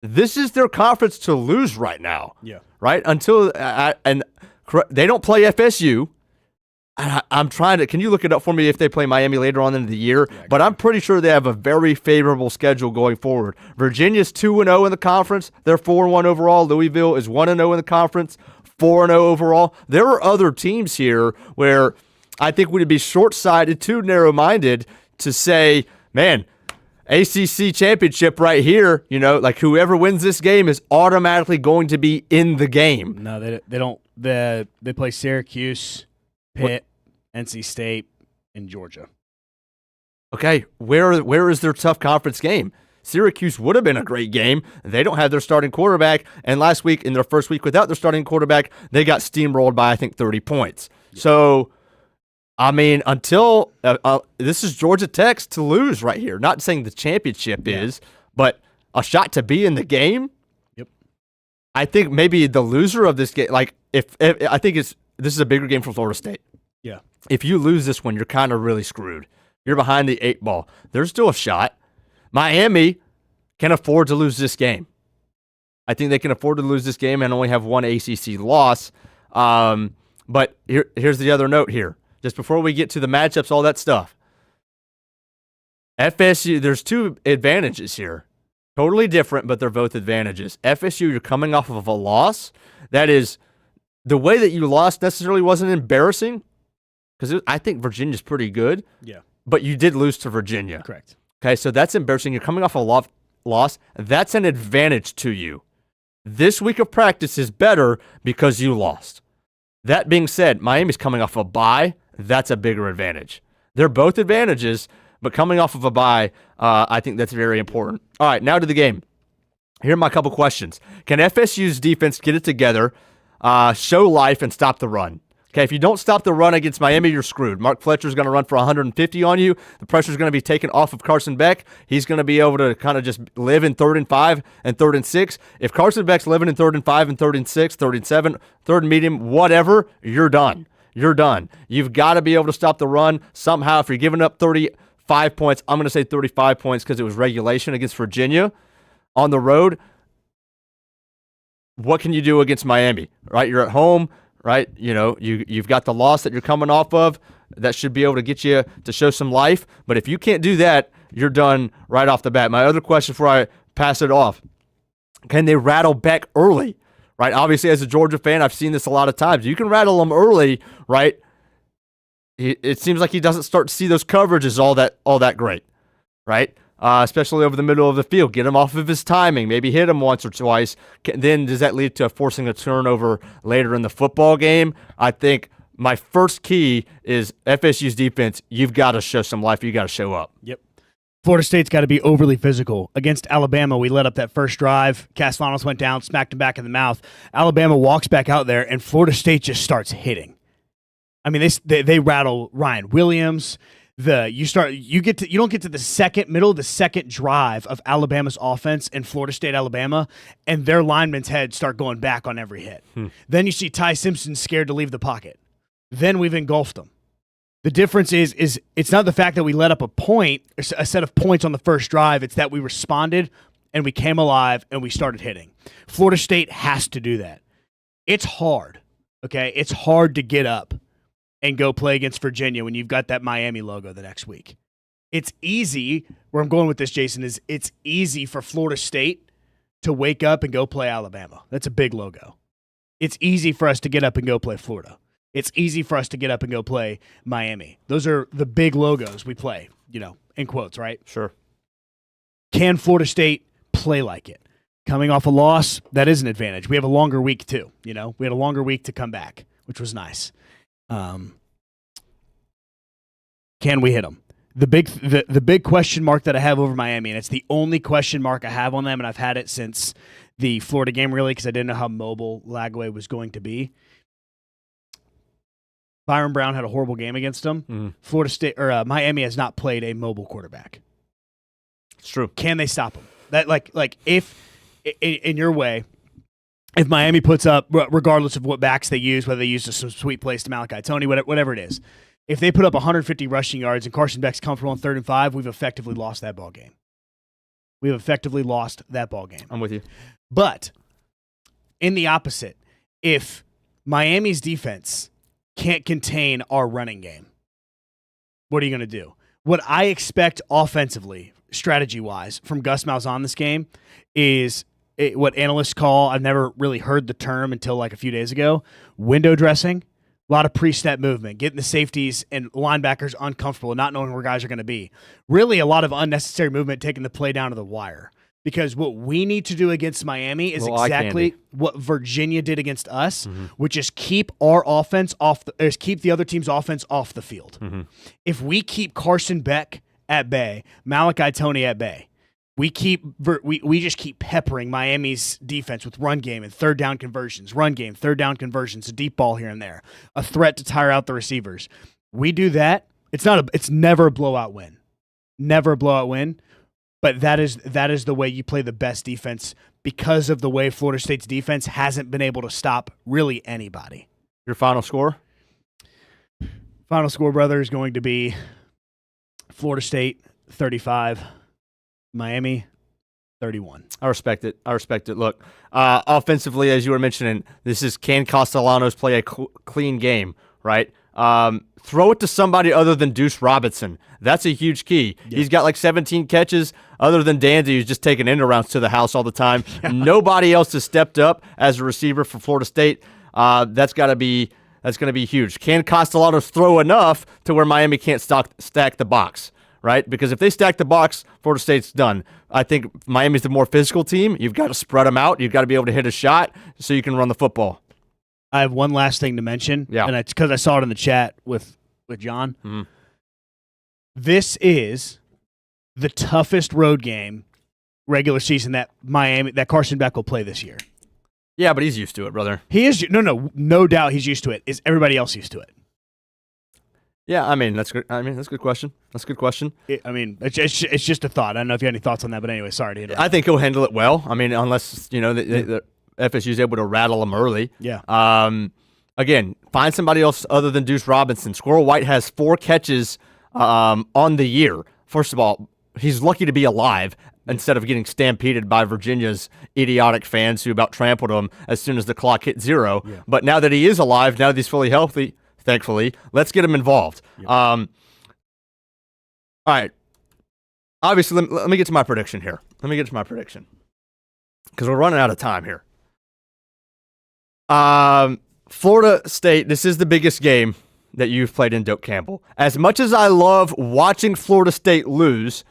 this is their conference to lose right now. Yeah. Right? Until and they don't play FSU. I'm trying to. Can you look it up for me if they play Miami later on in the year? Yeah, but I'm pretty sure they have a very favorable schedule going forward. Virginia's 2-0 in the conference. They're 4-1 overall. Louisville is 1-0 in the conference, 4-0 overall. There are other teams here where I think we'd be short-sighted, too narrow-minded to say, man, ACC championship right here. You know, like whoever wins this game is automatically going to be in the game. No, they don't. They play Syracuse, Pitt, NC State, and Georgia. Okay, where is their tough conference game? Syracuse would have been a great game. They don't have their starting quarterback, and last week, in their first week without their starting quarterback, they got steamrolled by, I think, 30 points. Yeah. So, I mean, until this is Georgia Tech's to lose right here. Not saying the championship is, but a shot to be in the game. Yep. I think maybe the loser of this game, like if I think this is a bigger game for Florida State. Yeah. If you lose this one, you're kind of really screwed. You're behind the 8 ball. There's still a shot. Miami can afford to lose this game. I think they can afford to lose this game and only have one ACC loss. But here's the other note here. Just before we get to the matchups, all that stuff. FSU, there's 2 advantages here. Totally different, but they're both advantages. FSU, you're coming off of a loss. That is, the way that you lost necessarily wasn't embarrassing because I think Virginia's pretty good. Yeah. But you did lose to Virginia. Correct. Okay, so that's embarrassing. You're coming off a loss. That's an advantage to you. This week of practice is better because you lost. That being said, Miami's coming off a bye. That's a bigger advantage. They're both advantages, but coming off of a bye, I think that's very important. All right, now to the game. Here are my couple questions. Can FSU's defense get it together, show life, and stop the run? Okay, if you don't stop the run against Miami, you're screwed. Mark Fletcher's going to run for 150 on you. The pressure's going to be taken off of Carson Beck. He's going to be able to kind of just live in 3rd and 5 and 3rd and 6. If Carson Beck's living in 3rd and 5 and 3rd and 6, 3rd and 7, 3rd and medium, whatever, you're done. You're done. You've got to be able to stop the run somehow. If you're giving up 35 points, I'm going to say 35 points because it was regulation against Virginia on the road. What can you do against Miami, right? You're at home, right? You know, you've got the loss that you're coming off of. That should be able to get you to show some life. But if you can't do that, you're done right off the bat. My other question before I pass it off, can they rattle Beck early, right? Obviously, as a Georgia fan, I've seen this a lot of times. You can rattle him early, right? It seems like he doesn't start to see those coverages all that great, right? Especially over the middle of the field. Get him off of his timing. Maybe hit him once or twice. Then does that lead to forcing a turnover later in the football game? I think my first key is FSU's defense. You've got to show some life. You got to show up. Yep. Florida State's got to be overly physical. Against Alabama, we let up that first drive. Castellanos went down, smacked him back in the mouth. Alabama walks back out there, and Florida State just starts hitting. I mean, they rattle Ryan Williams. You don't get to the middle of the second drive of Alabama's offense in Florida State, Alabama, and their linemen's heads start going back on every hit. Then you see Ty Simpson scared to leave the pocket. Then we've engulfed them. The difference is it's not the fact that we let up a set of points on the first drive. It's that we responded and we came alive and we started hitting. Florida State has to do that. It's hard, okay? It's hard to get up and go play against Virginia when you've got that Miami logo the next week. It's easy, where I'm going with this, Jason, is it's easy for Florida State to wake up and go play Alabama. That's a big logo. It's easy for us to get up and go play Florida. It's easy for us to get up and go play Miami. Those are the big logos we play, in quotes, right? Sure. Can Florida State play like it? Coming off a loss, that is an advantage. We have a longer week, too. We had a longer week to come back, which was nice. Can we hit them? The big question mark that I have over Miami, and it's the only question mark I have on them, and I've had it since the Florida game, really, because I didn't know how mobile Lagway was going to be. Byron Brown had a horrible game against them. Florida State or Miami has not played a mobile quarterback. It's true. Can they stop him? That like if in your way, if Miami puts up, regardless of what backs they use, whether they use some sweet plays to Malachi Toney, whatever it is, if they put up 150 rushing yards and Carson Beck's comfortable on 3rd and 5, we've effectively lost that ball game. I'm with you. But in the opposite, if Miami's defense can't contain our running game, what are you going to do? What I expect offensively, strategy-wise, from Gus Malzahn this game is what analysts call, I've never really heard the term until like a few days ago, window dressing. A lot of pre-snap movement, getting the safeties and linebackers uncomfortable and not knowing where guys are going to be. Really a lot of unnecessary movement, taking the play down to the wire. Because what we need to do against Miami is exactly what Virginia did against us, which is keep our offense keep the other team's offense off the field. If we keep Carson Beck at bay, Malachi Toney at bay, we just keep peppering Miami's defense with run game and third down conversions, a deep ball here and there, a threat to tire out the receivers. We do that. It's never a blowout win. Never a blowout win. But that is the way you play the best defense because of the way Florida State's defense hasn't been able to stop really anybody. Your final score? Final score, brother, is going to be Florida State 35, Miami 31. I respect it. Look, offensively, as you were mentioning, can Castellanos play a clean game, right? Throw it to somebody other than Deuce Robinson. That's a huge key. Yeah. He's got like 17 catches, other than Danzy, who's just taking end-arounds to the house all the time. Yeah. Nobody else has stepped up as a receiver for Florida State. That's going to be huge. Can Castellanos throw enough to where Miami can't stack the box, right? Because if they stack the box, Florida State's done. I think Miami's the more physical team. You've got to spread them out. You've got to be able to hit a shot so you can run the football. I have one last thing to mention, and it's because I saw it in the chat with John. Mm-hmm. This is the toughest road game regular season that Carson Beck will play this year. Yeah, but he's used to it, brother. He is. No doubt he's used to it. Is everybody else used to it? Yeah, that's good. That's a good question. It's just a thought. I don't know if you had any thoughts on that, but anyway, sorry to interrupt. I think he'll handle it well. Unless the FSU's able to rattle him early. Yeah. Again, find somebody else other than Deuce Robinson. Squirrel White has 4 catches on the year. First of all, he's lucky to be alive instead of getting stampeded by Virginia's idiotic fans who about trampled him as soon as the clock hit 0. Yeah. But now that he is alive, now that he's fully healthy, thankfully, let's get him involved. Yep. All right. Obviously, let me get to my prediction here. Because we're running out of time here. Florida State, this is the biggest game that you've played in Doak Campbell. As much as I love watching Florida State lose,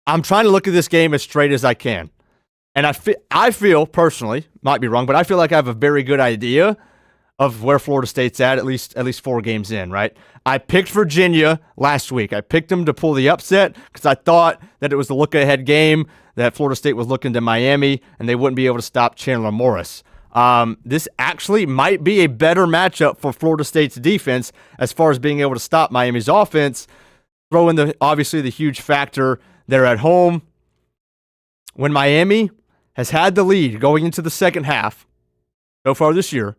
I'm trying to look at this game as straight as I can. And I feel personally, might be wrong, but I feel like I have a very good idea of where Florida State's at least 4 games in, right? I picked Virginia last week. I picked them to pull the upset because I thought that it was the look-ahead game, that Florida State was looking to Miami, and they wouldn't be able to stop Chandler Morris. This actually might be a better matchup for Florida State's defense as far as being able to stop Miami's offense. Throw in obviously the huge factor they're at home. When Miami has had the lead going into the second half so far this year,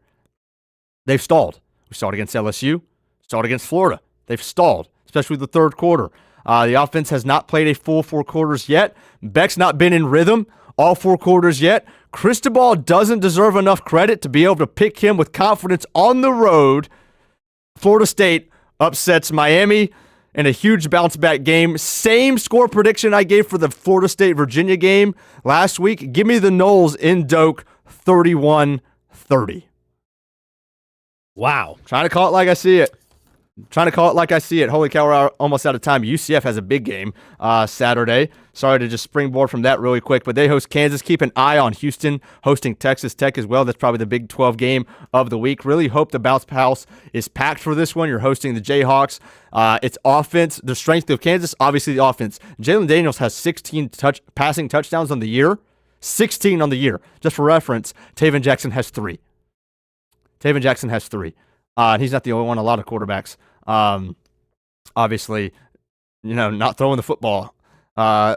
they've stalled. We saw it against LSU, saw it against Florida. They've stalled, especially the third quarter. The offense has not played a full 4 quarters yet. Beck's not been in rhythm all 4 quarters yet. Cristobal doesn't deserve enough credit to be able to pick him with confidence on the road. Florida State upsets Miami in a huge bounce-back game. Same score prediction I gave for the Florida State-Virginia game last week. Give me the Noles in Doak, 31-30. Wow. Trying to call it like I see it. Holy cow, we're almost out of time. UCF has a big game Saturday. Sorry to just springboard from that really quick, but they host Kansas. Keep an eye on Houston hosting Texas Tech as well. That's probably the Big 12 game of the week. Really hope the bounce house is packed for this one. You're hosting the Jayhawks. It's offense. The strength of Kansas, obviously the offense. Jalen Daniels has 16 passing touchdowns on the year. 16 on the year. Just for reference, Taven Jackson has 3. And he's not the only one. A lot of quarterbacks, obviously, not throwing the football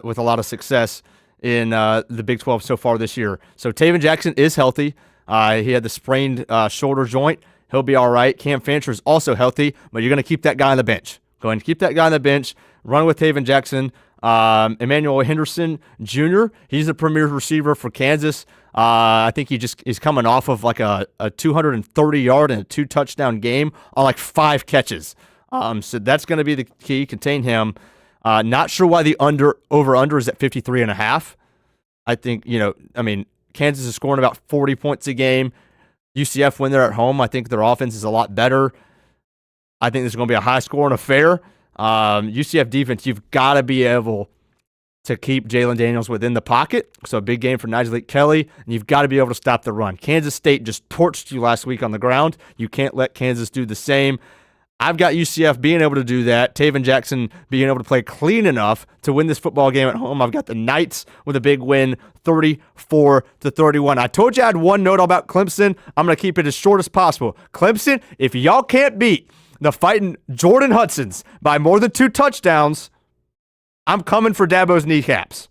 with a lot of success in the Big 12 so far this year. So Taven Jackson is healthy. He had the sprained shoulder joint. He'll be all right. Cam Fancher is also healthy, but you're going to keep that guy on the bench. Go ahead and keep that guy on the bench. Run with Taven Jackson. Emmanuel Henderson Jr., he's the premier receiver for Kansas. I think he's coming off of like a 230-yard and a 2-touchdown game on like 5 catches. So that's going to be the key. Contain him. Not sure why the over-under is at 53.5. I think, Kansas is scoring about 40 points a game. UCF, when they're at home, I think their offense is a lot better. I think this is going to be a high-scoring affair. UCF defense, you've got to be able to keep Jalen Daniels within the pocket. So a big game for Nigel Kelly, and you've got to be able to stop the run. Kansas State just torched you last week on the ground. You can't let Kansas do the same. I've got UCF being able to do that. Taven Jackson being able to play clean enough to win this football game at home. I've got the Knights with a big win, 34-31. I told you I had one note about Clemson. I'm going to keep it as short as possible. Clemson, if y'all can't beat the fighting Jordan Hudsons by more than 2 touchdowns, I'm coming for Dabo's kneecaps.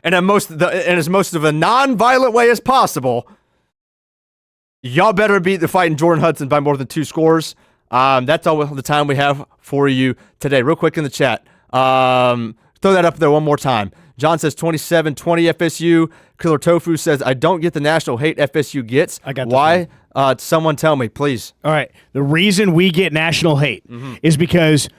And in as most of a non-violent way as possible, y'all better beat the fighting Jordan Hudson by more than 2 scores. That's all the time we have for you today. Real quick in the chat. Throw that up there one more time. John says 27-20 FSU. Killer Tofu says, I don't get the national hate FSU gets. I got Why? Someone tell me, please. All right. The reason we get national hate is because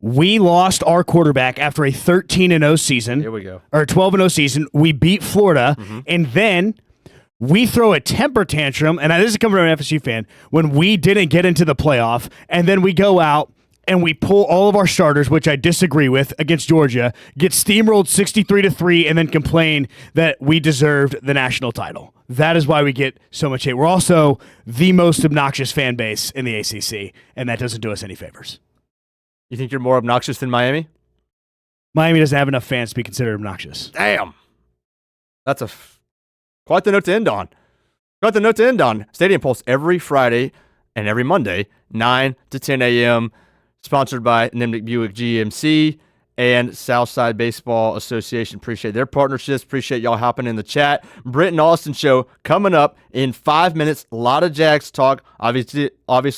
we lost our quarterback after a 13-0 season. Here we go. Or a 12-0 season. We beat Florida, and then we throw a temper tantrum, and this is coming from an FSU fan, when we didn't get into the playoff, and then we go out and we pull all of our starters, which I disagree with, against Georgia, get steamrolled 63-3, and then complain that we deserved the national title. That is why we get so much hate. We're also the most obnoxious fan base in the ACC, and that doesn't do us any favors. You think you're more obnoxious than Miami? Miami doesn't have enough fans to be considered obnoxious. Damn. That's quite the note to end on. Stadium Pulse every Friday and every Monday, 9 to 10 a.m., sponsored by Nimnik Buick GMC and Southside Baseball Association. Appreciate their partnerships. Appreciate y'all hopping in the chat. Britt and Austin show coming up in 5 minutes. A lot of Jags talk. Obviously,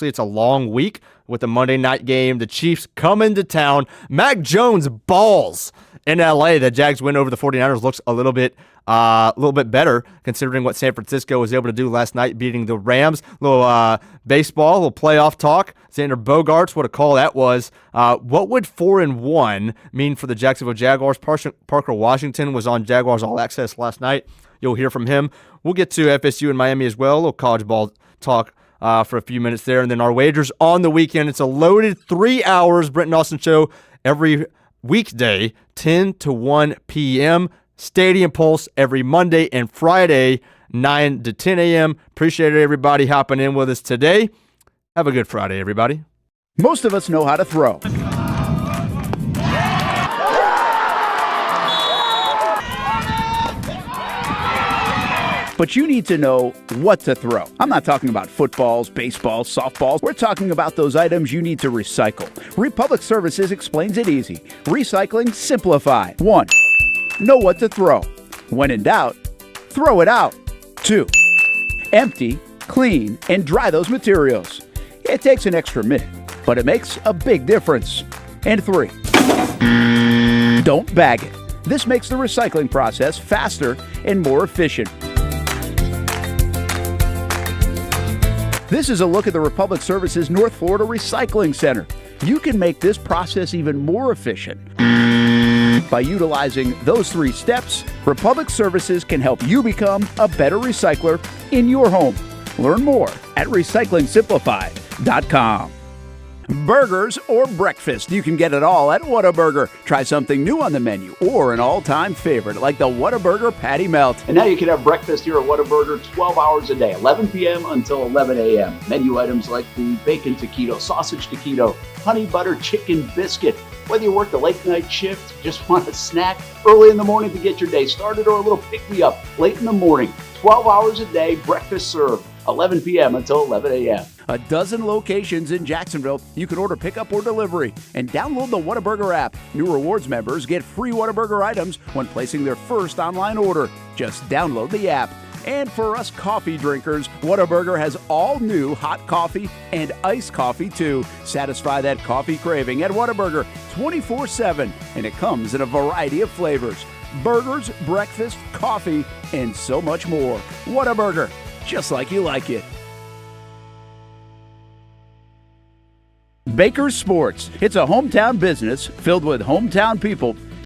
it's a long week with the Monday night game. The Chiefs come into town. Mac Jones balls in L.A. The Jags win over the 49ers. Looks a little bit better considering what San Francisco was able to do last night, beating the Rams. Little baseball, little playoff talk. Xander Bogaerts, what a call that was. What would 4-1 mean for the Jacksonville Jaguars? Parker Washington was on Jaguars All Access last night. You'll hear from him. We'll get to FSU and Miami as well. A little college ball talk for a few minutes there. And then our wagers on the weekend. It's a loaded 3 hours. Brent and Austin show every weekday, 10 to 1 p.m. Stadium Pulse every Monday and Friday, 9 to 10 a.m. Appreciate everybody hopping in with us today. Have a good Friday, everybody. Most of us know how to throw. but you need to know what to throw. I'm not talking about footballs, baseballs, softballs. We're talking about those items you need to recycle. Republic Services explains it easy. Recycling simplified. 1. Know what to throw. When in doubt, throw it out. 2. Empty, clean, and dry those materials. It takes an extra minute, but it makes a big difference. And 3. Don't bag it. This makes the recycling process faster and more efficient. This is a look at the Republic Services North Florida Recycling Center. You can make this process even more efficient. By utilizing those 3 steps, Republic Services can help you become a better recycler in your home. Learn more at recyclingsimplified.com. Burgers or breakfast, you can get it all at Whataburger. Try something new on the menu or an all-time favorite like the Whataburger Patty Melt. And now you can have breakfast here at Whataburger 12 hours a day, 11 p.m. until 11 a.m. Menu items like the bacon taquito, sausage taquito, honey butter chicken biscuit. Whether you work the late night shift, just want a snack early in the morning to get your day started, or a little pick-me-up late in the morning, 12 hours a day, breakfast served, 11 p.m. until 11 a.m. A dozen locations in Jacksonville. You can order pickup or delivery and download the Whataburger app. New rewards members get free Whataburger items when placing their first online order. Just download the app. And for us coffee drinkers, Whataburger has all new hot coffee and iced coffee too. Satisfy that coffee craving at Whataburger 24/7, and it comes in a variety of flavors. Burgers, breakfast, coffee, and so much more. Whataburger, just like you like it. Baker's Sports. It's a hometown business filled with hometown people